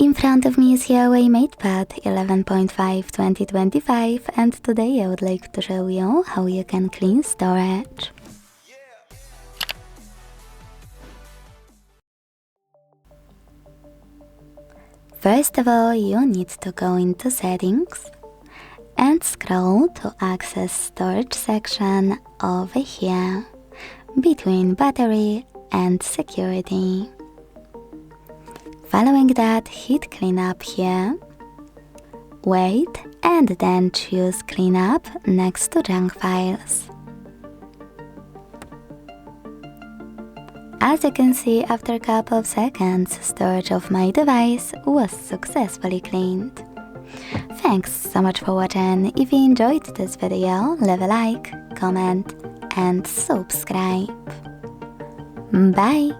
In front of me is HUAWEI MatePad 11.5 2025, and today I would like to show you how you can clean storage. First of all, you need to go into settings and scroll to access storage section over here between battery and security. Following that, hit cleanup here, wait, and then choose cleanup next to junk files. As you can see, after a couple of seconds, storage of my device was successfully cleaned. Thanks so much for watching. If you enjoyed this video, leave a like, comment and subscribe. Bye!